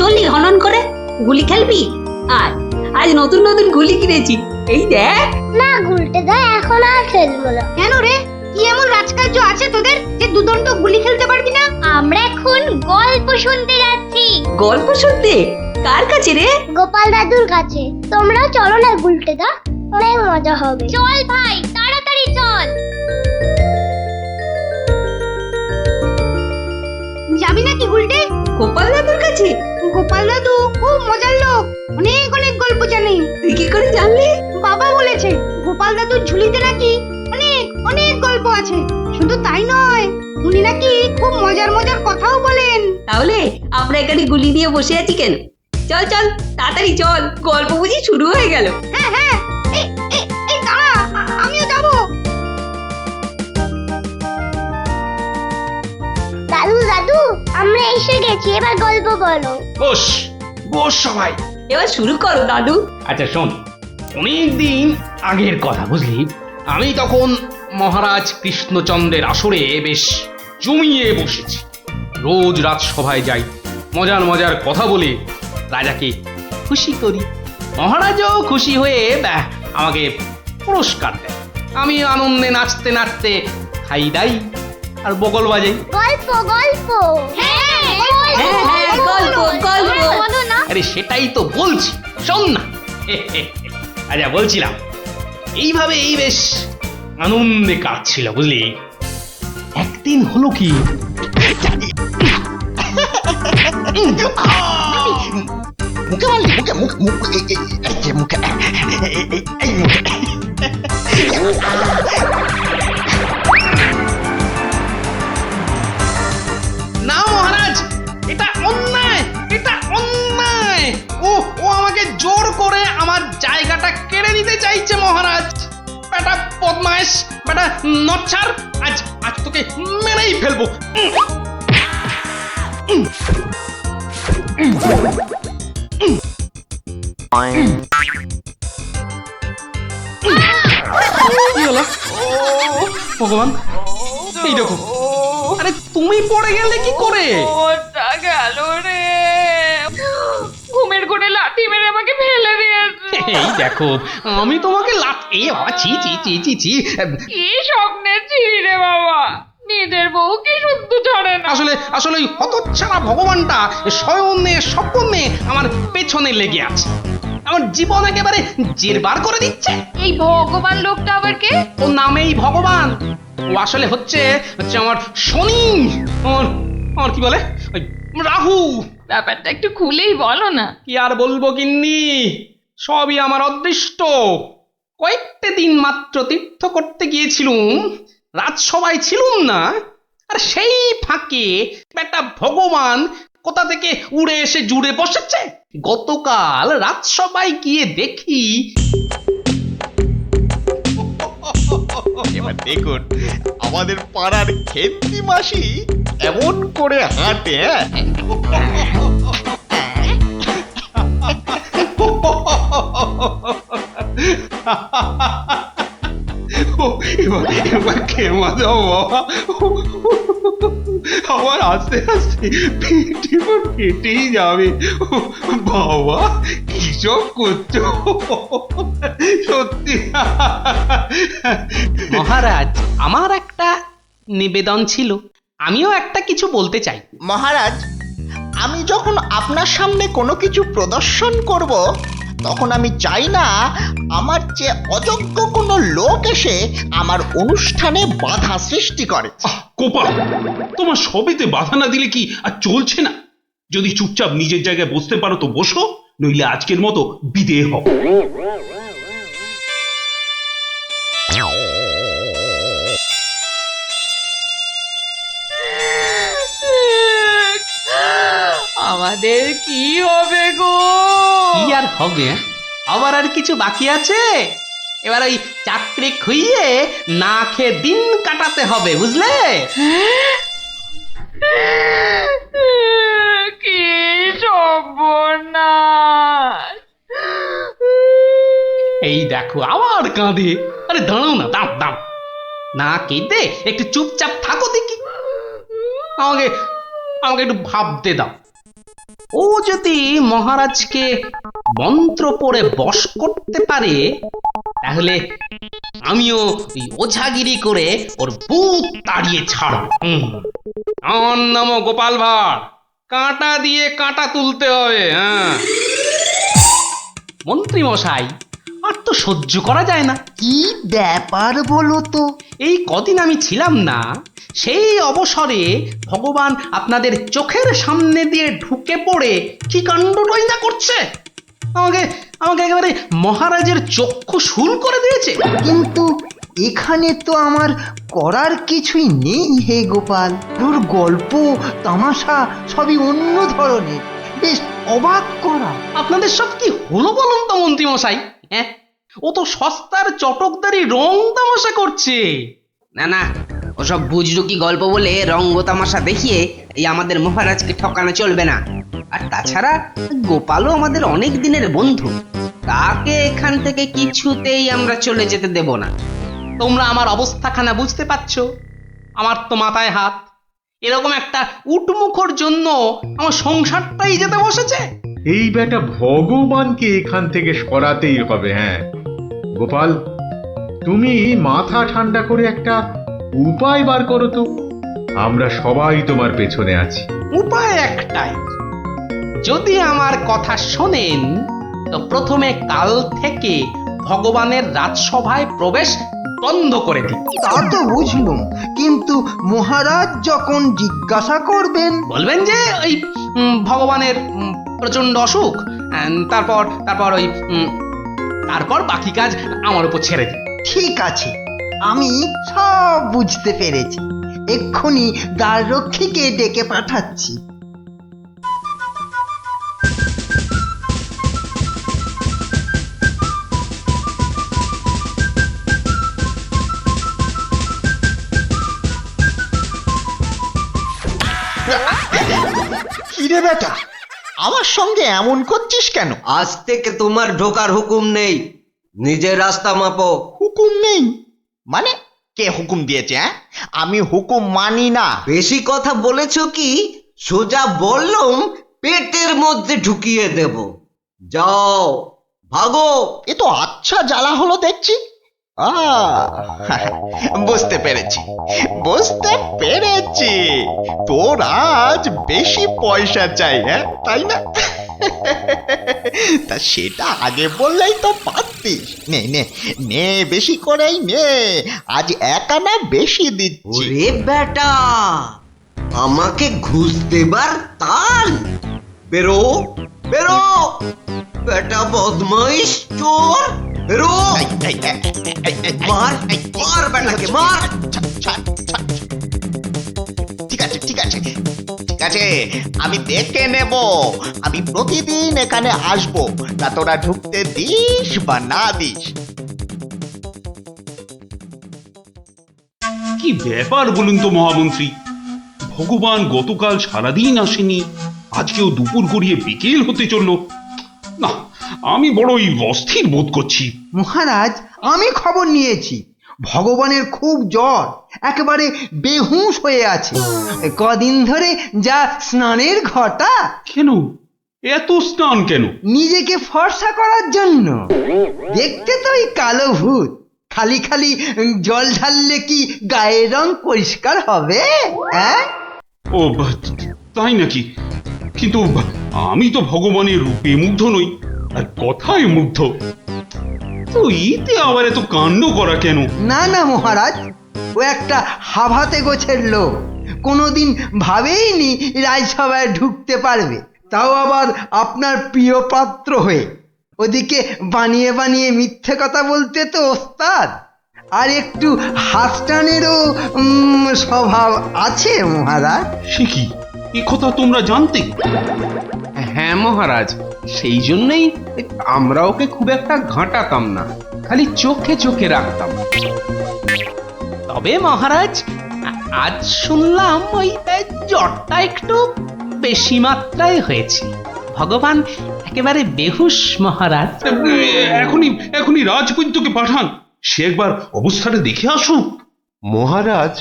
চললি হনন করে? গুলি খেলবি? আয়, আজ নতুন নতুন গুলি কিনেছি, এই দেখ। না গুলটে দা, এখন আর খেলবো না। কেন রে, কি এমন রাজকার্য আছে তোদের যে দুদণ্ড গুলি খেলতে পারবি না? আমরা এখন গল্প শুনতে যাচ্ছি। গল্প শুনতে? কার কাছে রে? গোপাল দাদুর কাছে। তোমরা চলো না গুলটে দা, অনেক মজা হবে। চল ভাই, তাড়াতাড়ি চল। যাবি নাকি গুলটে? গোপাল দাদুর কাছে? গোপাল দাদু খুব মজার লোক, অনেক অনেক গল্প জানে। তুই কি করে জানলি? বাবা বলেছে গোপাল দাদুর ঝুলিতে নাকি অনেক অনেক গল্প আছে। শুধু তাই নয়, উনি নাকি খুব মজার মজার কথাও বলেন। তাহলে আমরা এখানে গুলি নিয়ে বসে আছি কেন? চল চল, তাড়াতাড়ি চল, গল্প বুঝি শুরু হয়ে গেল। হ্যাঁ হ্যাঁ, এই দাঁড়া, আমিও যাবো। দাদু দাদু, আমরা এসে গেছি, এবার গল্প বলো। বস বস সবাই। এবার শুরু করো দাদু। আচ্ছা শোন, অনেকদিন আগের কথা বুঝলি, আমি তখন মহারাজ কৃষ্ণচন্দ্রের আসরে বেশ জমিয়ে বসেছি। রোজ রাজসভায় যাই, মজার মজার কথা বলে রাজাকে খুশি করি। মহারাজও খুশি হয়ে আমাকে পুরস্কার দেয়। আমি আনন্দে নাচতে নাচতে খাই দাই আর বগল বাজাই। গল্প গল্প। হ্যাঁ হ্যাঁ হ্যাঁ, গল্প গল্প। বলো না। আরে সেটাই তো বলছি, শোন না। আচ্ছা বলছিলাম, এইভাবেই বেশ আনন্দে কাটছিল বুঝলি। একদিন হলো কি, মুখে মারলি, মুখে মুখ মুখ এই যে মুখে এই মুখে। না মহারাজ, এটা অন্যায়, এটা অন্যায়। ও ও আমাকে জোর করে আমার জায়গাটা কেড়ে নিতে চাইছে মহারাজ। বেটা বদমাইশ, বেটা নচ্ছার, আজ আজ তোকে মেরেই ফেলবো। কি হলো? ভগবান, এই দেখো। আরে তুমি পড়ে গেলে কি করে? ওটা গেল রে, ঘুমের ঘরে লাথি মেরে আমাকে ফেলে দিয়েছে। এই দেখো, আমি তোমাকে এ বাবা, ছি ছি ছি ছি ছি। কি স্বপ্নে ছিলি রে বাবা, নিজের বউকে শুদ্ধ ছড়ে না। আসলে আসলে ওই হতচ্ছাড়া ভগবানটা স্বয়নে স্বপ্নে আমার পেছনে লেগে আছে, আমার জীবন একেবারে জেরবার করে দিচ্ছে। এই ভগবান লোকটা আবার কে? ও নামেই ভগবান, ও আসলে হচ্ছে হচ্ছে আমার শনি, আমার আমার কি বলে ওই রাহু। ব্যাপারটা একটু খুলেই বলো না। কি আর বলবো গিন্নি, সবই আমার অদৃষ্ট। কয়েকটা দিন মাত্র তীর্থ করতে গিয়েছিলুম, রাজসভায় ছিলুম না, আর সেই ফাঁকে একটা ভগবান কোথা থেকে উড়ে এসে জুড়ে বসেছে। গতকাল রাজসভায় গিয়ে দেখি, এবার দেখুন আমাদের পাড়ার খেন্তি মাসি এমন করে হাঁটে। এবার এবার খেমা দাও বাবা, আমার আস্তে আস্তে পেটে ফেটেই যাবে। বাবা কি সব করছো সত্যি। মহারাজ, আমার একটা নিবেদন ছিল, আমিও একটা কিছু বলতে চাই। মহারাজ, আমি যখন আপনার সামনে কোনো কিছু প্রদর্শন করব, তখন আমি চাই না আমার চেয়ে অযোগ্য কোনো লোক এসে আমার অনুষ্ঠানে বাধা সৃষ্টি করে। গোপাল, তোমার সবেতে বাধা না দিলে কি আর চলছে না? যদি চুপচাপ নিজের জায়গায় বসতে পারো তো বসো, নইলে আজকের মতো বিদেয় হও। আমাদের কি হবে গো? কি আর হবে, আবার আর কিছু বাকি আছে? এবার ওই চাকরি খুইয়ে না খেয়ে দিন কাটাতে হবে, বুঝলে? কি সর্বনাশ! এই দেখো আবার কাঁদে। আরে দাঁড়াও না, দাঁড় দাঁড়, না কেঁদে একটু চুপচাপ থাকো দেখি। আমাকে আমাকে একটু ভাবতে দাও। ও যদি মহারাজকে মন্ত্র পড়ে বশ করতে পারে তাহলে আমিও ওই ওঝাগিরি করে ওর বুক তাড়িয়ে ছাড়ব। আমার নামও গোপাল ভাঁড়, কাঁটা দিয়ে কাঁটা তুলতে হবে। হ্যাঁ মন্ত্রী মশাই, আর তো সহ্য করা যায় না। কি ব্যাপার বলো তো? এই কদিন আমি ছিলাম না, সেই অবসরে ভগবান আপনাদের চোখের সামনে দিয়ে ঢুকে পড়ে কি কাণ্ডটাই না করছে। আমাকে আমাকে একেবারে মহারাজের চক্ষু শুল করে দিয়েছে। কিন্তু এখানে তো আমার করার কিছুই নেই হে গোপাল। তোর গল্প তামাশা সবই অন্য ধরনের, বেশ অবাক করা। আপনাদের সব কি হলো বলুন তো মন্ত্রী মশাই? হ্যাঁ, ও তো সস্তার চটকদারি রং তামাশা করছে। না না, ওসব বুজরুকি গল্প বলে রঙ্গ তামাশা দেখিয়ে এই আমাদের মহারাজকে ঠকানো চলবে না। আর তাছাড়া গোপালও আমাদের অনেক দিনের বন্ধু, তাকে এখান থেকে কিছুতেই আমরা চলে যেতে দেব না। তোমরা আমার অবস্থাখানা বুঝতে পারছো? আমার তো মাথায় হাত। এরকম একটা উটমুখর জন্য আমার সংসারটাই যেতে বসেছে। এই বেটা ভগবানকে এখান থেকে সরাতেই হবে। হ্যাঁ গোপাল, তুমি মাথা ঠান্ডা করে একটা উপায় বার করো তো। আমরা সবাই তোমার পেছনে আছি। উপায় একটাই, যদি আমার কথা শোনেন তো প্রথমে কাল থেকে ভগবানের রাজসভায় প্রবেশ বন্ধ করে দিন। তা তো বুঝলুম, কিন্তু মহারাজ যখন জিজ্ঞাসা করবেন? বলবেন যে ওই ভগবানের প্রচন্ড অসুখ, তারপর তারপর ওই তারপর বাকি কাজ আমার উপর ছেড়ে দিন। ঠিক আছে, আমি সব বুঝতে পেরেছি। এক্ষুনি দ্বাররক্ষীকে ডেকে পাঠাচ্ছি। কিরে বেটা, আমার সঙ্গে এমন করছিস কেন? আজ থেকে তোমার ঢোকার হুকুম নেই, নিজের রাস্তা মাপো। হুকুম নেই মানে? কে হুকুম দিয়েছে? হ্যাঁ, আমি হুকুম মানি না। বেশি কথা বলেছো কি? সোজা বললুম পেটের মধ্যে ঢুকিয়ে দেব। যাও ভাগো। এ তো আচ্ছা জ্বালা হলো দেখছি। বুঝতে পেরেছি, বুঝতে পেরেছি। তোর আজ বেশি পয়সা চাই, হ্যাঁ তাই না? তা সেটা আগে বললেই তো পারতিস। নে নে নে, বেশি করেই নে, আজ 1 আনা বেশি দিচ্ছি। ওরে বেটা, আমাকে ঘুষ দেবার তাল? বেরো বেরো, বেটা বদমাইশ চোর, বেরো। মার মার বেটাকে মার। ঠিক আছে ঠিক আছে ঠিক আছে, আমি দেখে নেব। আমি প্রতিদিন এখানে আসবো, তা তোরা ঢুকতে দিস বা না দিস। কি ব্যাপার বলুন তো মহামন্ত্রী? ভগবান গতকাল সারাদিন আসেনি, আজকেও দুপুর গড়িয়ে বিকেল হতে চললো। না, আমি বড়ই অস্থির বোধ করছি। মহারাজ, আমি খবর নিয়েছি, ভগবানের খুব জ্বর, একেবারে বেহুঁশ হয়ে আছে। কদিন ধরে যা স্নানের ঘটা। কেন এত স্নান কেন? নিজেকে ফর্সা করার জন্য। দেখতে তো ওই কালো ভূত, খালি খালি জল ঢাললে কি গায়ের রং পরিষ্কার হবে? হ্যাঁ, ও তাই নাকি? কিন্তু আমি তো ভগবানের রূপে মুগ্ধ নই, আর কথায় মুগ্ধ। তো এতে আবার এত কাণ্ড করা কেন? না না মহারাজ, ও একটা হাভাতে গোছের লোক, কোনোদিন ভাবেইনি রাজসভায় ঢুকতে পারবে, তাও আবার আপনার প্রিয় পাত্র হয়ে। ওদিকে বানিয়ে বানিয়ে মিথ্যে কথা বলতে তো ওস্তাদ, আর একটু হাসটানেরও স্বভাব আছে মহারাজ। সে কি, এ কথা তোমরা জানতে? হ্যাঁ মহারাজ, সেই জন্যই আমরা ওকে খুব একটা ঘাঁটাতাম না, খালি চোখে চোখে রাখতাম। তবে মহারাজ, আজ শুনলাম ওই জ্বরটা একটু বেশি মাত্রায় হয়েছে। ভগবান একেবারে বেহুশ মহারাজ। এখনই এখনই রাজবৈদ্যকে পাঠান, সে একবার অবস্থাটা দেখে আসুক। মহারাজ,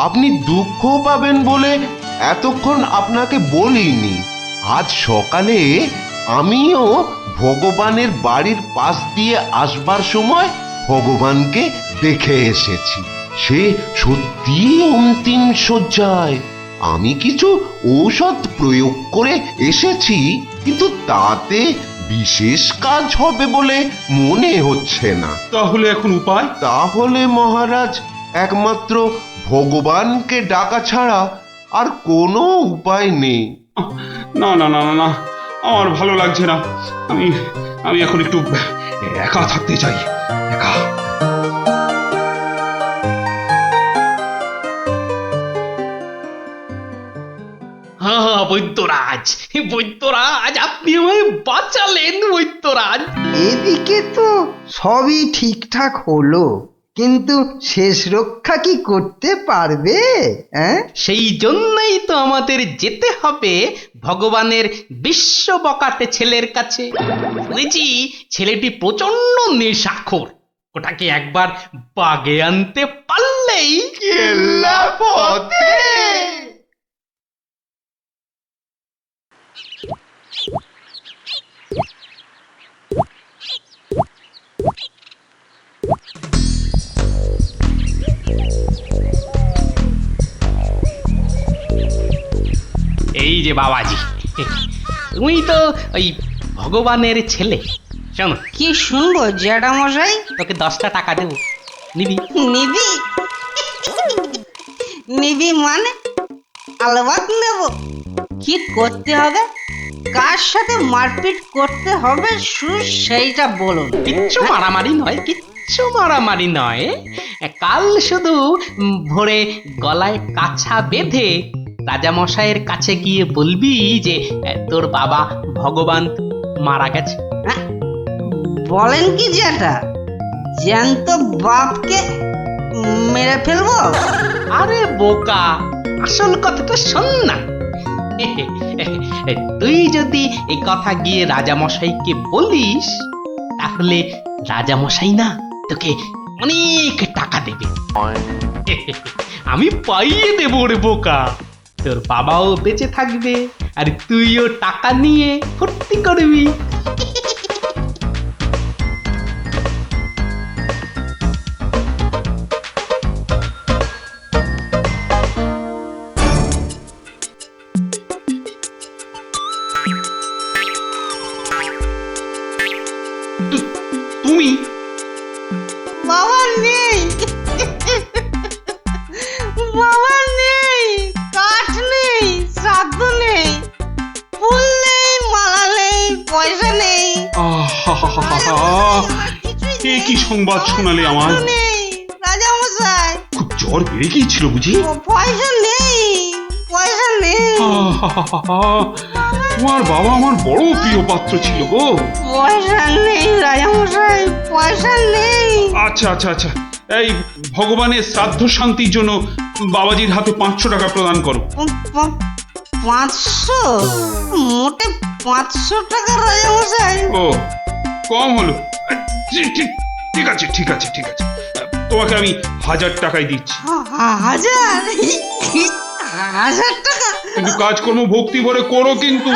আপনি দুঃখ পাবেন বলে এতক্ষণ আপনাকে বলিনি। আজ সকালে আমিও ভগবানের বাড়ির পাশ দিয়ে আসবার সময় ভগবানকে দেখে এসেছি। সে সত্যি অন্তিম শয্যায়। আমি কিছু ঔষধ প্রয়োগ করে এসেছি, কিন্তু তাতে বিশেষ কাজ হবে বলে মনে হচ্ছে না। তাহলে এখন উপায়? তাহলে মহারাজ একমাত্র ভগবানকে ডাকা ছাড়া আর কোনো উপায় নেই। না না না না না, আমার ভালো লাগছে না। আমি আমি এখন একটু একা থাকতে চাই, একা। হ্যাঁ বৈদ্যরাজ, বৈদ্যরাজ, আপনি আমায় বাঁচালেন বৈদ্যরাজ। এদিকে তো সবই ঠিকঠাক হলো, কিন্তু শেষ রক্ষা কি করতে পারবে? সেই জন্যই তো আমাদের যেতে হবে ভগবানের বিশ্ব বকাটে ছেলের কাছে। শুনেছি ছেলেটি প্রচন্ড নেশাখোর। ওটাকে একবার বাগে আনতে পারলেই কেল্লা পথে। এই যে বাবাজি, তুমি তো ওই ভগবানের ছেলে। শোনো, কি শুনবো জ্যাঠামশাই? তোকে 10টা টাকা দেবো, নিবি? নিবি? নিবি মানে? আলবাত নেব। কি করতে হবে? কার সাথে মারপিট করতে হবে সেইটা বলুন। কিচ্ছু মারামারি নয়, কিচ্ছু মারামারি নয়। কাল শুধু ভোরে গলায় কাছা বেঁধে রাজামশাইয়ের কাছে গিয়ে বলবি যে তোর বাবা ভগবান মারা গেছে। বলেন কি জ্যাঠা? জ্যান্ত বাপকে মেরে ফেলবো? আরে বোকা, আসল কথাটা শোন না। তুই যদি এই কথা গিয়ে রাজামশাইকে বলিস, তাহলে রাজামশাই না তোকে অনেক টাকা দেবে। আমি পাইয়ে দেবো রে বোকা। তোর বাবাও বেঁচে থাকবে, আর তুইও টাকা নিয়ে ফুর্তি করবি। তুমি? বাবা নেই, বাবা নেই, কাঠ নেই, শ্রাদ্ধ নেই, ফুল নেই, মালা নেই, পয়সা নেই, এ কি সংবাদ শোনালে আমার? নেই রাজামশাই। খুব জ্বর বেড়ে গিয়েছিল বুঝি? পয়সা নেই, পয়সা নেই। তোমার বাবা আমার বড় প্রিয় পাত্র ছিল গো। পয়সা নেই রাজামশাই, পয়সা নেই। আচ্ছা আচ্ছা আচ্ছা, এই ভগবানের শ্রাদ্ধ শান্তির জন্য বাবাজির হাতে 500 টাকা প্রদান করো। 500? মোটে 500 টাকা রাজামশাই? ও, কম হলো। ঠিক আছে ঠিক আছে ঠিক আছে, তোমাকে আমি 1000 টাকাই দিচ্ছি। 1000? 1000 টাকা? কিন্তু কাজকর্ম ভক্তি ভরে করো কিন্তু।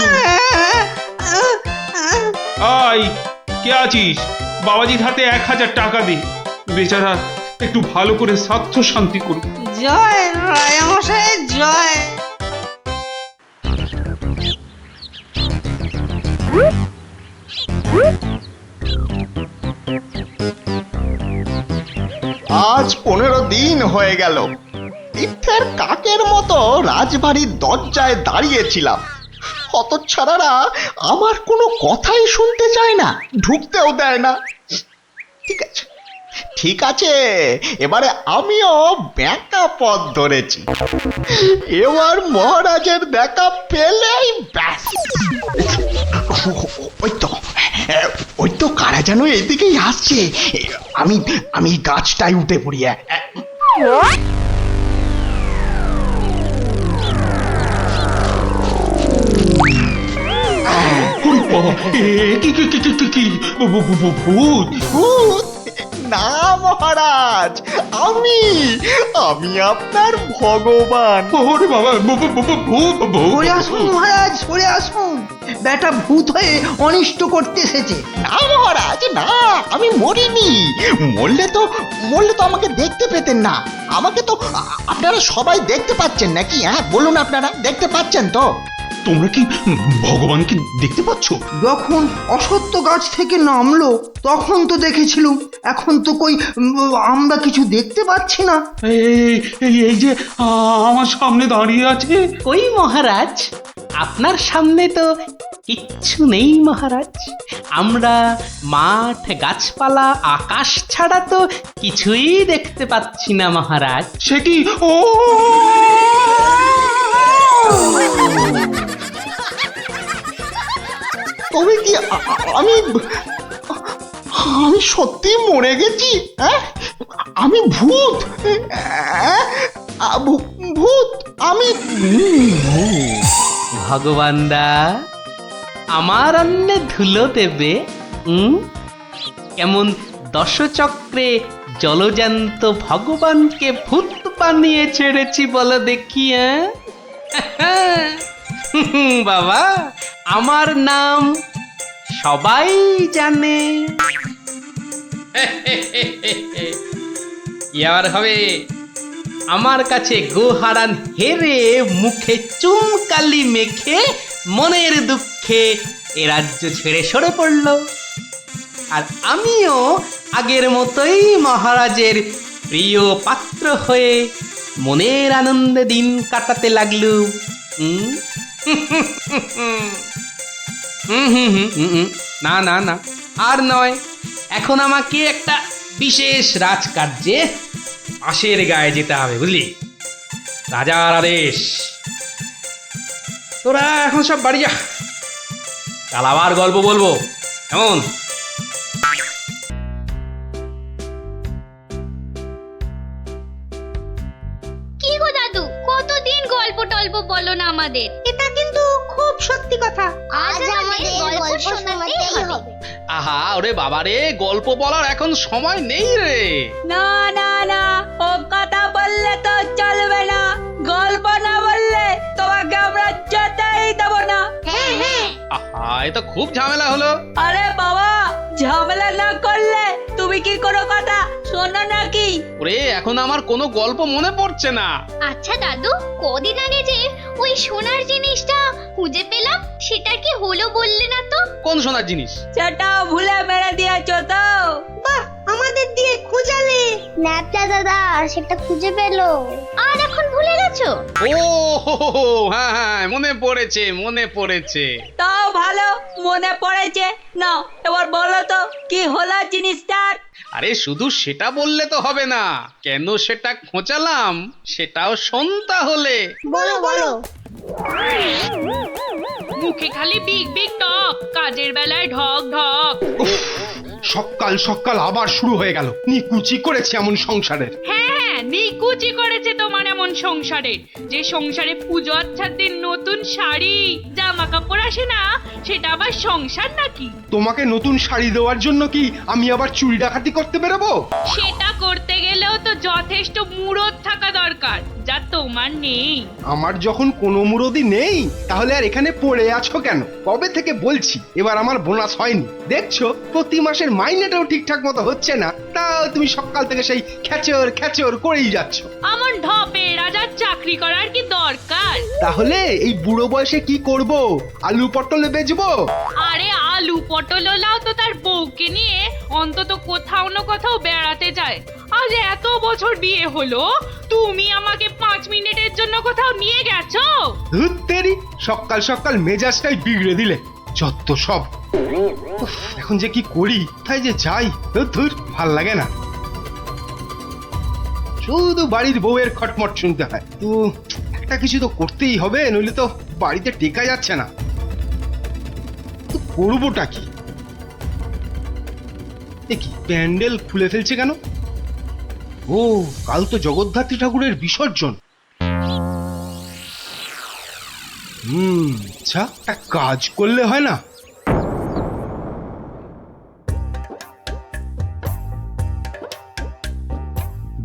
আই, কে আছিস? বাবাজির হাতে 1000 টাকা দে, বেচারা একটু ভালো করে শ্রাদ্ধ শান্তি করুক। জয় রাজামশাই, জয়। আজ 15 দিন হয়ে গেল তীর্থের কাকের মতো রাজবাড়ির দরজায় দাঁড়িয়েছিলাম। হতচ্ছাড়ারা আমার কোনো কথাই শুনতে চায় না, ঢুকতেও দেয় না। ঠিক আছে ঠিক আছে, এবারে আমিও ব্যাকা পথ ধরেছি। এবার মহারাজের দেখা পেলেই ব্যাস। ওই তো কারা যেন এদিকেই আসছে। আমি আমি গাছটায় উঠে পড়ি। কি কি কি কি কি কি ভূত? ভূত? না মহারাজ, আমি আপনার ভগবান। ওরে বাবা, ভূত সরে আসুন মহারাজ, সরে আসুন। বেটা ভূত হয়ে অনিষ্ট করতে এসেছে। না মহারাজ না, আমি মরিনি। মরলে তো আমাকে দেখতে পেতেন না। আমাকে তো আপনারা সবাই দেখতে পাচ্ছেন নাকি? হ্যাঁ বলুন, আপনারা দেখতে পাচ্ছেন তো? তোমরা কি ভগবানকে দেখতে পাচ্ছ? যখন অসত্য গাছ থেকে নামলো তখন তো দেখেছিলুম, এখন তো কই আমরা কিছু দেখতে পাচ্ছি না। এই যে আমার সামনে দাঁড়িয়ে আছে। কই মহারাজ, আপনার সামনে তো কিচ্ছু নেই মহারাজ। আমরা মাঠ, গাছপালা, আকাশ ছাড়া তো কিছুই দেখতে পাচ্ছি না মহারাজ। সে কি? ও তবে কি আমি সত্যি মরে গেছি? হ্যাঁ, আমি ভূত? ভূত আমি? ভগবানদা আমার অন্নে ধুলো দেবে? কেমন দশচক্রে জলজান্ত ভগবানকে ভূত বানিয়ে ছেড়েছি বলো দেখি। বাবা, আমার নাম সবাই জানে। কি আর হবে, আমার কাছে গোহারান হেরে মুখে চুনকালি মেখে মনের দুঃখে এ রাজ্য ছেড়ে সরে পড়ল। আর আমিও আগের মতোই মহারাজের প্রিয় পাত্র হয়ে মনের আনন্দে দিন কাটাতে লাগলুম। না না না, আর নয়। এখন আমাকে একটা বিশেষ রাজকার্যে আশের গায়ে যেতে হবে, বুঝলি? রাজার আদেশ। তোরা এখন সব বাড়ি যা, কাল আবার গল্প বলবো, কেমন? কি গো দাদু, কতদিন গল্প টল্প বলো না আমাদের। এটা কিন্তু খুব সত্যি কথা। আজ আমাদের গল্প শোনাতেই হবে। আহা, ওরে বাবারে, গল্প বলার এখন সময় নেই রে। না না না, ও কথা বললে তো চলবে না। গল্প না বললে তোমাকে আমরা যেতেই দেব না। হ্যাঁ হ্যাঁ। আহা, এ তো খুব ঝামেলা হলো। আরে বাবা, ঝামেলা না করলে তুমি কি কোনো কথা শোনো নাকি? ওরে, এখন আমার কোনো গল্প মনে পড়ছে না। আচ্ছা দাদু, কদিন আগে যে ওই সোনার জিনিসটা খুঁজে পেলাম, সেটা কি হলো বললে না তো? কোন সোনার জিনিস? সেটা ভুলে মেরে দিয়েছো তো? বাহ, আমাদের দিয়ে খুঁজালে। ন্যাপটা দাদা সেটা খুঁজে পেলো, আর এখন ভুলে গেছো? ও হ্যাঁ হ্যাঁ, মনে পড়েছে মনে পড়েছে। তাও ভালো, মনে পড়েছে। না, এবার বলো তো কি হলো জিনিসটার? আরে শুধু সেটা বললে তো হবে না, কেন সেটা খোঁচালাম সেটাও শোন তাহলে। বলো বলো। মুখে খালি বিগ বিগ টক, কাজের বেলায় ঢক ঢক। সকাল সকাল আবার শুরু হয়ে গেল। নিকুচি করেছে এমন সংসারের। হ্যাঁ, নিকুচি করেছে তোমার এমন সংসারে, যে সংসারে পুজো আচ্ছার দিন নতুন শাড়ি জামা কাপড় আসে না, সেটা আবার সংসার নাকি? তোমাকে নতুন শাড়ি দেওয়ার জন্য কি আমি আবার চুরি ডাকাতি করতে বেরোবো? সেটা করতে গেলেও তো যথেষ্ট মুরদ থাকা দরকার, যা তোমার নেই। আমার যখন কোনো মুরদি নেই, তাহলে আর এখানে পড়ে আছো কেন? কবে থেকে বলছি এবার আমার বোনাস হয়নি। দেখছো প্রতি মাসের মাইনেটাও ঠিকঠাক মতো হচ্ছে না, তাও তুমি সকাল থেকে সেই খ্যাচর খ্যাচর করেই যাচ্ছ। আমার ঢপে রাজার চাকরি করার কি দরকার? তাহলে এই বুড়ো বয়সে কি করব? আলু পটলে বেচবো? আরে আলু পটল লাও তো তার বউকে নিয়ে অন্তত কোথাও না কোথাও বেড়াতে যায়। আজ এত বছর বিয়ে হলো, তুমি আমাকে 5 মিনিটের জন্য কোথাও নিয়ে গেছো? ধুত তেরি, সকাল সকাল মেজাজটাই বিগড়ে দিলে। যত সব। উফ, এখন যে কি করি, তাই যে যাই, ধুর ভাল লাগে না। শুধু বাড়ির বউয়ের খটমট শুনতে হয়। তো একটা কিছু তো করতেই হবে, নইলে তো বাড়িতে টেকা যাচ্ছে না। তো করবোটা কি? কি প্যান্ডেল খুলে ফেলছে কেন? ও, কাল তো জগদ্ধাত্রী ঠাকুরের বিসর্জন। আচ্ছা, একটা কাজ করলে হয় না?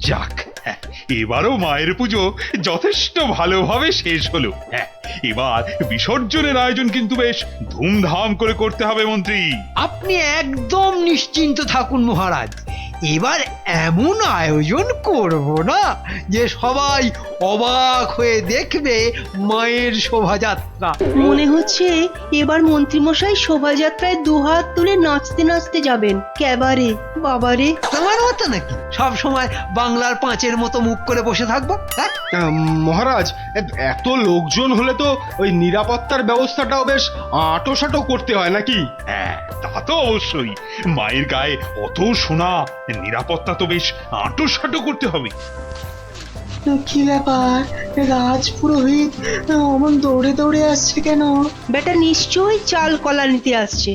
যাক, হ্যাঁ, এবারও মায়ের পুজো যথেষ্ট ভালোভাবে শেষ হলো। হ্যাঁ, এবার বিসর্জনের আয়োজন কিন্তু বেশ ধুমধাম করে করতে হবে মন্ত্রী। আপনি একদম নিশ্চিন্ত থাকুন মহারাজ, এবার এমন আয়োজন করব না যে সবাই অবাক হয়ে দেখবে মায়ের শোভাযাত্রা। মনে হচ্ছে এবার মন্ত্রীমশাই শোভাযাত্রায় দুহাত তুলে নাচতে নাচতে যাবেন। ক্যাবারে বাবারে, তোমার মতো নাকি সব সময় বাংলার পাঁচের মতো মুখ করে বসে থাকবো? হ্যাঁ, মহারাজ, এত লোকজন হলে তো ওই নিরাপত্তার ব্যবস্থাটাও বেশ আঁটোসাঁটো করতে হয় নাকি? হ্যাঁ, তা তো অবশ্যই। মায়ের গায়ে অত সোনা, নিরাপত্তা তো বেশ আঁটোসাঁটো করতে হবে। কি ব্যাপার, রাজ পুরোহিত অমন দৌড়ে দৌড়ে আসছে কেন? বেটা নিশ্চয়ই চাল কলা নিতে আসছে।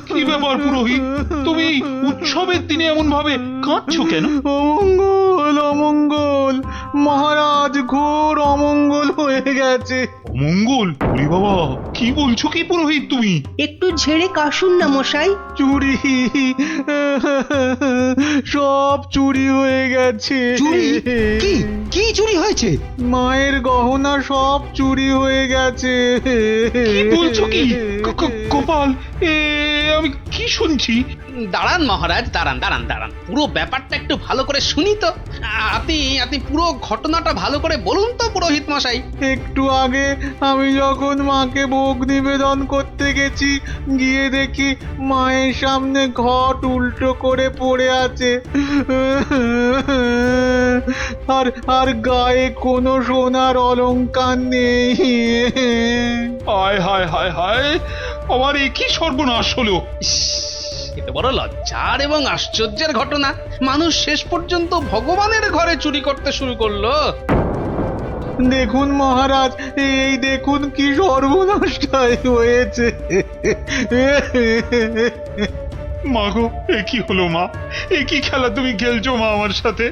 কি ব্যাপার পুরোহিত, তুমি এই উৎসবের দিনে এমন ভাবে কাঁদছো কেন? অমঙ্গল অমঙ্গল, মহারাজ ঘোর অমঙ্গল হয়ে গেছে। অমঙ্গল? ওরে বাবা, কি বলছো কি পুরোহিত তুমি? একটু ঝেড়ে কাশুন না মশাই। চুরি, সব চুরি হয়ে গেছে। চুরি? কি কি চুরি হয়েছে? মায়ের গহনা সব চুরি হয়ে গেছে। কি বলছো কি? গোপাল, আমি কি শুনছি? দাঁড়ান মহারাজ, দাঁড়ান দাঁড়ান দাঁড়ান, পুরো ব্যাপারটা একটু ভালো করে শুনি তো। আপনি পুরো ঘটনাটা ভালো করে বলুন তো পুরোহিত মশাই। একটু আগে আমি যখন মাকে ভোগ নিবেদন করতে গেছি, গিয়ে দেখি মায়ের সামনে ঘট উল্টো করে পড়ে আছে, আর আর গায়ে কোনো সোনার অলংকার নেই। হায় হায় হায় হায়, আমার এ কি সর্বনাশ হলো! এটা বড় লজ্জার এবং আশ্চর্যের ঘটনা। মানুষ শেষ পর্যন্ত ভগবানের ঘরে চুরি করতে শুরু করলো। দেখুন মহারাজ, এই দেখুন কি সর্বনাশটাই হয়েছে। মা গো, এ কি হলো মা? এ কি খেলা তুমি খেলছো মা আমার সাথে?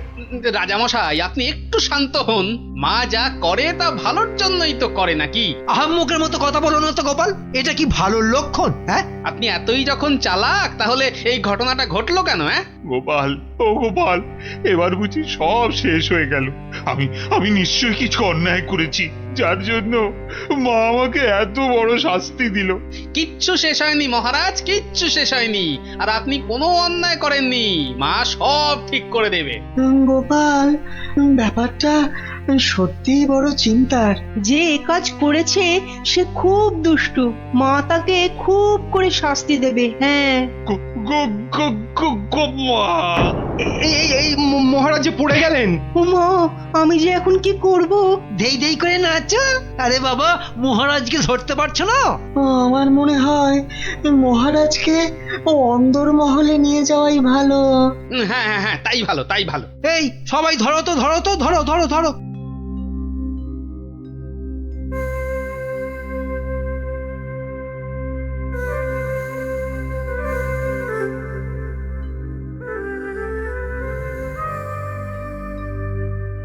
রাজামশাই, আপনি একটু শান্ত হন। মা যা করে তা ভালোর জন্যই তো করে নাকি? আহাম্মকের মতো কথা বলো না তো গোপাল, এটা কি ভালো লক্ষণ? হ্যাঁ, আপনি এতই যখন চালাক, তাহলে এই ঘটনাটা ঘটলো কেন? গোপাল, ও গোপাল, এবার বুঝি সব শেষ হয়ে গেল। আমি নিশ্চয়ই কিছু অন্যায় করেছি, যার জন্য মা আমাকে এত বড় শাস্তি দিল। কিচ্ছু শেষ হয়নি মহারাজ, কিচ্ছু শেষ হয়নি। আর আপনি কোনো অন্যায় করেননি, মা সব ঠিক করে দেবে। গোপাল, ব্যাপারটা সত্যিই বড় চিন্তার। যে এ কাজ করেছে সে খুব দুষ্টু, মা তাকে খুব করে শাস্তি দেবে। হ্যাঁ, এই মহারাজ যে পড়ে গেলেন। মা, আমি যে এখন কি করব? দেই দেই করে নাচো। আরে বাবা, মহারাজকে ধরতে পারছো না? আমার মনে হয় মহারাজকে অন্দরমহলে নিয়ে যাওয়াই ভালো। হ্যাঁ হ্যাঁ হ্যাঁ, তাই ভালো, তাই ভালো। এই সবাই ধরো তো, ধরো তো, ধরো ধরো ধরো।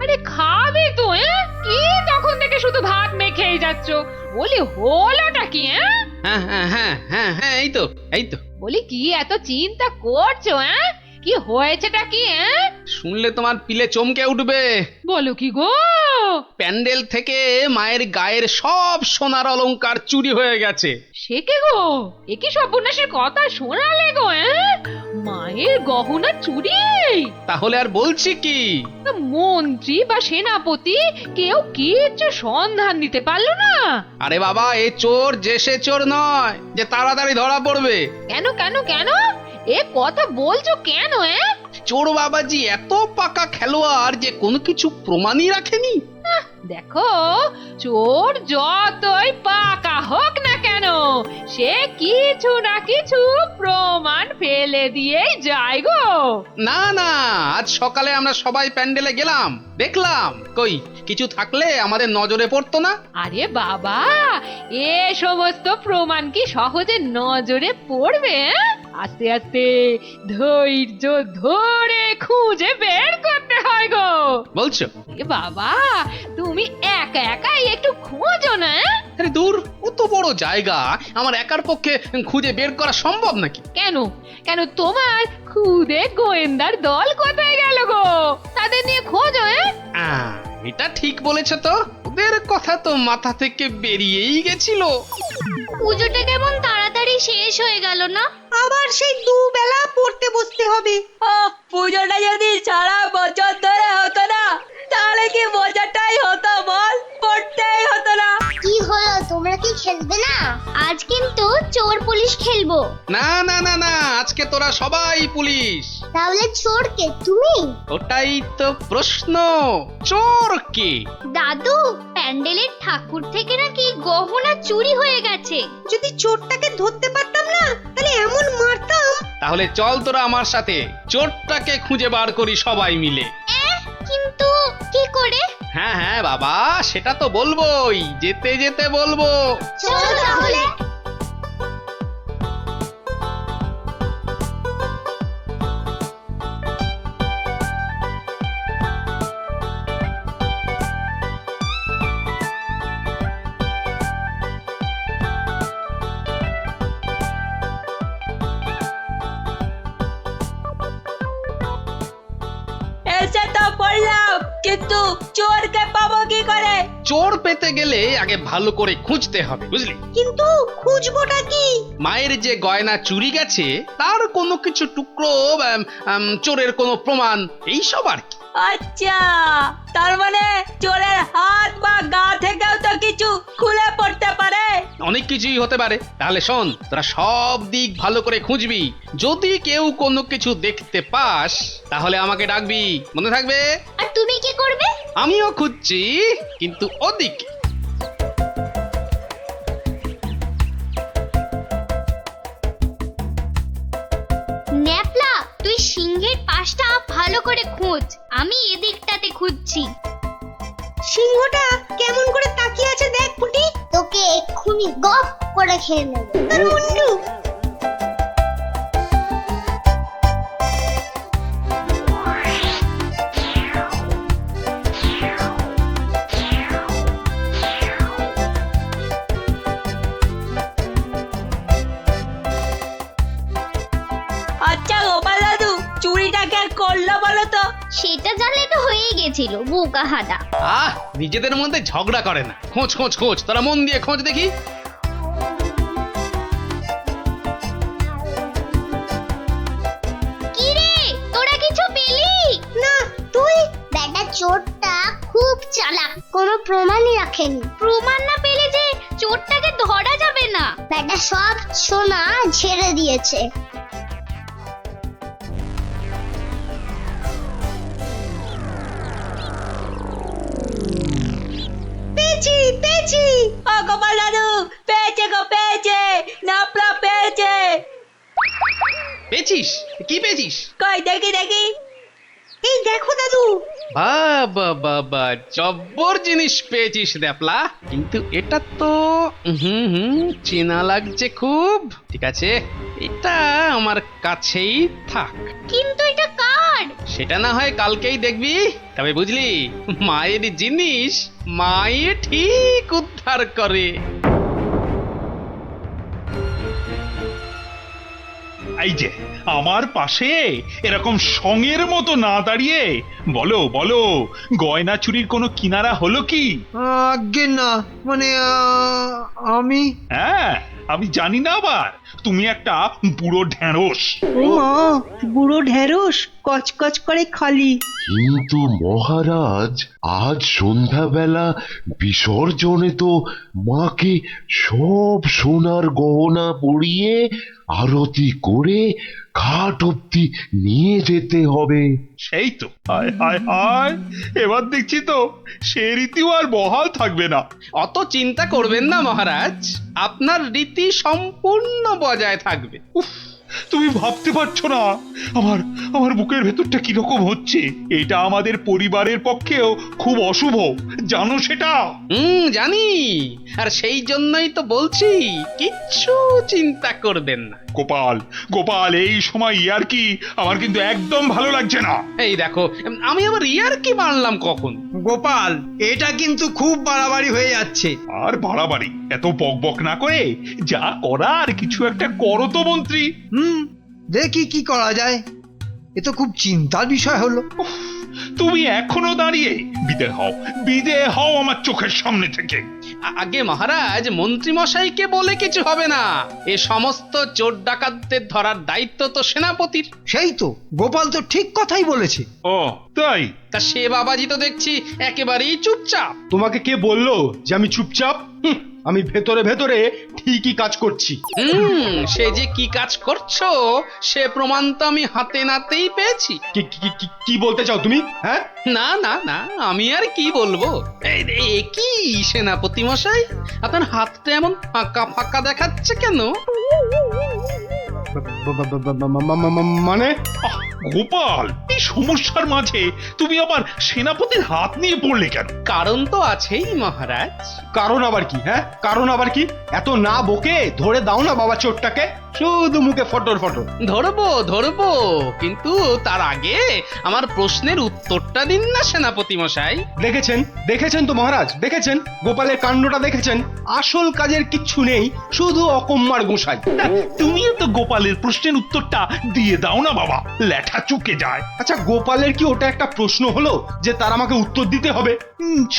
আরে খাবে তো? কি তখন থেকে শুধু ভাত মেখেই যাচ্ছ? বলি হলোটা কি? হ্যাঁ হ্যাঁ হ্যাঁ হ্যাঁ হ্যাঁ, এই তো এই তো। বলি কি এত চিন্তা করছো? কি হয়েছেটা কি? শুনলে তোমার পিলে চমকে উঠবে। বলো কি গো? প্যান্ডেল থেকে মায়ের গায়ের সব সোনার অলংকার চুরি হয়ে গেছে। সে কে গো? এ কি সর্বনাশের কথা শোনালে গো? মায়ের গহনা চুরি? তাহলে আর বলছি কি? মন্ত্রী বা সেনাপতি কেউ কিচ্ছু সন্ধান দিতে পারলো না? আরে বাবা, এ চোর যে সে চোর নয় যে তাড়াতাড়ি ধরা পড়বে। কেন কেন কেন? এ কথা বলছো কেন? চোর বাবাজি এত পাকা খেলোয়াড় যে কোনো কিছু প্রমাণই রাখেনি। দেখো, চোর যতই পাকা হোক না কেন, সে কিছু না কিছু প্রমাণ ফেলে দিয়েই যায় গো। না না, আজ সকালে আমরা সবাই প্যান্ডেলে গেলাম, দেখলাম কই কিছু থাকলে আমাদের নজরে পড়তো না। আরে বাবা, এ সমস্ত প্রমাণ কি সহজে নজরে পড়বে? আস্তে আস্তে ধৈর্য ধরে খুঁজে বের করতে হয় গো। বলছো? এ বাবা, তুমি একা একাই একটু খোঁজো না। আরে দূর, অত বড় জায়গা আমার একার পক্ষে খুঁজে বের করা সম্ভব নাকি? কেন কেন তোমার খুদে গোয়েন্দার দল কোথায় গেল গো? তাদের নিয়ে খোঁজো। এটা ঠিক বলেছে তো, ওদের কথা তো মাথা থেকে বেরিয়েই গেছিল। পুজোটা কেমন তাড়াতাড়ি শেষ হয়ে গেল না? আবার সেই দুবেলা পড়তে বসতে হবে। পুজোটা যদি সারা বছর ধরে হতো না তাহলে কি মজাটাই হতো বল, পড়তেই হতো না। কি হলো, তোমরা কি খেলবে না? আজ কিন্তু চোর পুলিশ খেলবো। না না না না, আজকে তোরা সবাই পুলিশ। তাহলে চোর কে, তুমি? ওটাই তো প্রশ্ন, চোর কে? দাদু, প্যান্ডেলের ঠাকুর থেকে নাকি গহনা চুরি হয়ে গেছে। যদি চোরটাকে ধরতে পারতাম না তাহলে এমন মারতাম। তাহলে চল তোরা আমার সাথে, চোরটাকে খুঁজে বার করি সবাই মিলে। কিন্তু কি করে? হ্যাঁ হ্যাঁ বাবা, সেটা তো বলবোই, যেতে যেতে বলবো। চলো তাহলে। এসে তো পড়লাম, কিন্তু চোরকে পাবো কি করে? চোর পেতে গেলে আগে ভালো করে খুঁজতে হবে, বুঝলি? কিন্তু খুঁজবোটা কি? মায়ের যে গয়না চুরি গেছে তার কোনো কিছু টুকরো, চোরের কোনো প্রমাণ, এইসব আর কি। আচ্ছা, তার মানে চোরের হাত বা গা থেকেও তো কিছু খুলে পড়তে পারে। অনেক কিছুই হতে পারে। তাহলে শোন, তোরা সব দিক ভালো করে খুঁজবি, যদি কেউ কোনো কিছু দেখতে পাস তাহলে আমাকে ডাকবি, মনে থাকবে? আর তুমি কি করবে? আমিও খুঁজছি, কিন্তু ওদিকে। ন্যাপলা, তুই সিংহের পাশটা ভালো করে খোঁজ, আমি এদিকটাতে খুঁজছি। সিংহটা কেমন করে তাকিয়ে আছে দেখ পুটি। তোকে এক্ষুনি গপ করে খেয়ে নেব। মুন্ডু, আচ্ছা গোপাল দাদু, চুরিটা কে করলো বলো তো? সেটা জানলে তো হয়েই গেছিল, বোকা হাদা। নিজেদের মধ্যে ঝগড়া করে না, খোঁজ খোঁজ খোঁজ, তোরা মন দিয়ে খোঁজ দেখি। কি রে, তোরা কিছু পেলি? না তুই? বেটা চোরটা খুব চালাক, কোনো প্রমাণই রাখেনি। প্রমাণ না পেলে যে চোরটাকে ধরা যাবে না। বেটা সব সোনা ঝেড়ে দিয়েছে। পেয়েছি পেয়েছি। ও গোপাল দাদু, পেয়েছে গো, পেয়েছে, নাপলা পেয়েছে। পেয়েছিস? কি পেয়েছিস? কই দেখি দেখি। এই দেখো দাদু। বাবা বাবা, জব্বর জিনিস পেয়েছিস দ্যাপলা, কিন্তু এটা তো চেনা লাগছে খুব। ঠিক আছে, এটা আমার কাছেই থাক। কিন্তু এটা কার? সেটা না হয় কালকেই দেখবি। তবে বুঝলি, মায়ের জিনিস মায়ে ঠিক উদ্ধার করে। এই যে আমার পাশে এরকম সঙের মতো না দাঁড়িয়ে বলো বলো, গয়না চুরির কোনো কিনারা হলো কি? আজ্ঞে না, মানে আমি হ্যাঁ, আমি জানি না আবার, তুমি একটা বুড়ো ঢেঁড়স। ও মা, বুড়ো ঢেঁড়স, কচকচ করে খালি। কিন্তু মহারাজ, আজ সন্ধ্যাবেলা বিসর্জনে তো মাকে সব সোনার গহনা পরিয়ে আরতি করে ঘাট অব্দি নিয়ে যেতে হবে। সেই তো, হায় হায় হায়, এবার দেখছি তো সে রীতিও আর বহাল থাকবে না। অত চিন্তা করবেন না মহারাজ, আপনার রীতি সম্পূর্ণ বজায় থাকবে। উফ, তুমি ভাবতে পারছো না আমার আমার বুকের ভেতরটা কিরকম হচ্ছে। এটা আমাদের পরিবারের পক্ষেও খুব অশুভ, জানো সেটা? জানি, আর সেই জন্যই তো বলছি কিচ্ছু চিন্তা করবেন না। গোপাল, গোপাল, এই সময় ইয়ার কি আমার কিন্তু একদম ভালো লাগছে না। এই দেখো, আমি আবার ইয়ার কি মারলাম কখন? গোপাল, এটা কিন্তু খুব বাড়াবাড়ি হয়ে যাচ্ছে। আর বাড়াবাড়ি এত বকবক না করে যা করার কিছু একটা করো তো মন্ত্রী। দেখি কি করা যায়। এ তো খুব চিন্তার বিষয় হলো। তুমি এখনো দাঁড়িয়ে? বিদে হও আমার চোখের সামনে থেকে। আগে মহারাজ, মন্ত্রী মশাইকে বলে কিছু হবে না। এ সমস্ত চোর ডাকাতদের ধরার দায়িত্ব তো সেনাপতির। সেই তো, গোপাল তো ঠিক কথাই বলেছে। ও তাই? তা সে বাবাজি তো দেখছি একেবারেই চুপচাপ। তোমাকে কে বললো যে আমি চুপচাপ? আমি ভেতরে ভেতরে ঠিকই কাজ করছি। সে যে কি কাজ করছো সে প্রমাণ তো আমি হাতে নাতেই পেয়েছি। কি বলতে চাও তুমি? হ্যাঁ, না না না, আমি আর কি বলবো। কি সেনাপতি মশাই, আপনার হাতটা এমন ফাঁকা ফাঁকা দেখাচ্ছে কেন? মানে গোপাল, এই সমস্যার মাঝে তুমি আবার সেনাপতির হাত নিয়ে পড়লে কেন? কারণ তো আছেই মহারাজ। কারণ আবার কি? হ্যাঁ, কারণ আবার কি? এত না বকে ধরে দাও না বাবা চোরটাকে, শুধু মুখে ফটর ফটর। ধরবো, কিন্তু তার আগে আমার প্রশ্নের উত্তরটা দিন না সেনাপতি মশাই। দেখেছেন তো মহারাজ, দেখেছেন গোপালের কাণ্ডটা দেখেছেন। আসল কাজের কিচ্ছু নেই, শুধু অকম্মার গোসাই। তুমিও তো গোপালের প্রশ্নের উত্তরটা দিয়ে দাও না বাবা, লেঠা চুকে যায়। আচ্ছা, গোপালের কি ওটা একটা প্রশ্ন হলো যে তার আমাকে উত্তর দিতে হবে?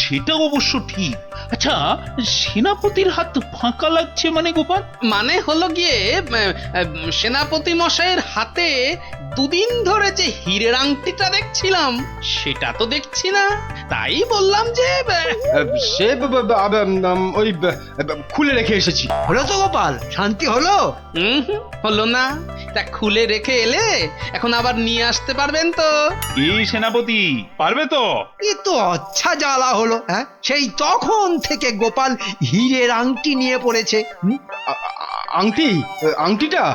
সেটা অবশ্য ঠিক। আচ্ছা, সেনাপতির হাত ফাঁকা লাগছে মানে গোপাল? মানে হলো গিয়ে সেনাপতি মশাইয়ের হাতে দুদিন ধরে যে হীরের আংটিটা দেখছিলাম সেটা তো দেখছি না, তাই বললাম যে সে ওই খুলে রেখে এসেছি। হলো তো গোপাল, শান্তি হলো? হলো না। তা খুলে রেখে এলে এখন আবার নিয়ে আসতে পারবেন তো? এই সেনাপতি পারবে তো? এ তো আচ্ছা জ্বালা হলো। হ্যাঁ, সেই তখন থেকে গোপাল হীরের আংটি নিয়ে পড়েছে। আংটিটা?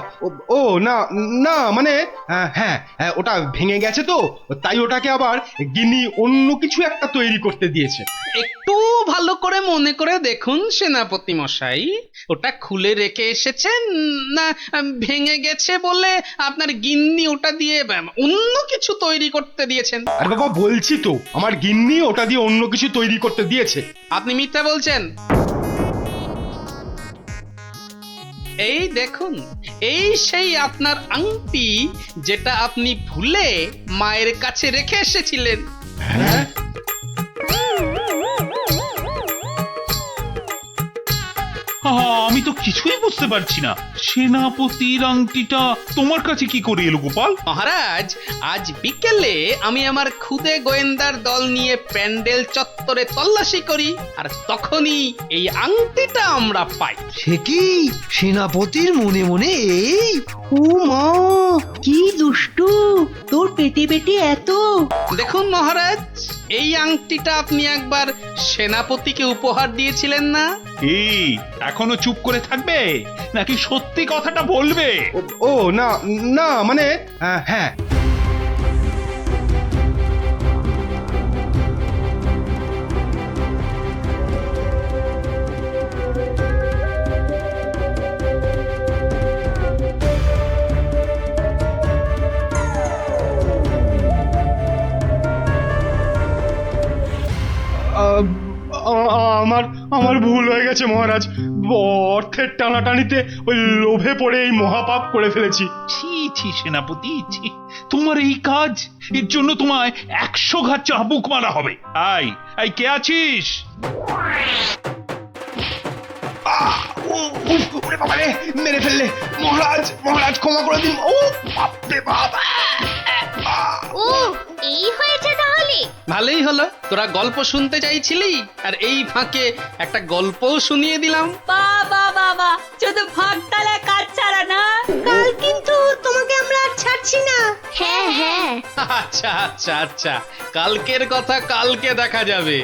ও না না, মানে হ্যাঁ, ওটা ভেঙে গেছে তো, তাই ওটাকে আবার গিন্নি অন্য কিছু একটা তৈরি করতে দিয়েছে। একটু ভালো করে মনে করে দেখুন সেনাপতি মশাই, ওটা খুলে রেখে এসেছেন না ভেঙে গেছে বলে আপনার গিন্নি ওটা দিয়ে অন্য কিছু তৈরি করতে দিয়েছেন? আর বাবা বলছি তো, আমার গিন্নি ওটা দিয়ে অন্য কিছু তৈরি করতে দিয়েছে। আপনি মিথ্যা বলছেন। এই দেখুন, এই সেই আপনার আংটি যেটা আপনি ভুলে মায়ের কাছে রেখে এসেছিলেন। হ্যাঁ, আমি তো কিছুই বুঝতে পারছি না। সেনাপতির আংটিটা তোমার কাছে কি করে এলো গোপাল? মহারাজ, আজ বিকেলে আমি আমার খুদে গোয়েন্দার দল নিয়ে প্যান্ডেল চত্বরে তল্লাশি করি, আর তখনই এই আংটিটা আমরা পাই। সে কি সেনাপতির মনে মনে এই? ও মা, কি দুষ্টু, তোর পেটে পেটে এত। দেখুন মহারাজ, এই আংটিটা আপনি একবার সেনাপতিকে উপহার দিয়েছিলেন না? এই এখনো চুপ করে থাকবে নাকি সত্যি কথাটা বলবে? ও না না, মানে হ্যাঁ, আমার ভুল হয়ে গেছে মহারাজ। অর্থের টানাটানিতে ওই লোভে পড়ে এই মহাপাপ করে ফেলেছি। ছি সেনাপতি, ছি। তোমার এই কাজ, এর জন্য তোমায় 100 ঘা চাবুক মারা হবে। আই কে আছিস? মেরে ফেললে মহারাজ, ক্ষমা করে দিন। ও বাপরে বাপ! ও, এই হয়েছে তাহলে? ভালোই হলো, তোরা গল্প শুনতে চাইছিলি আর এই ফাঁকে একটা গল্পও শুনিয়ে দিলাম। বাবা, শুধু ফাঁকতালে কাজ ছাড়া না। কাল কিন্তু তোমাকে আমরা আর ছাড়ছি না। হ্যাঁ, আচ্ছা, কালকের কথা কালকে দেখা যাবে।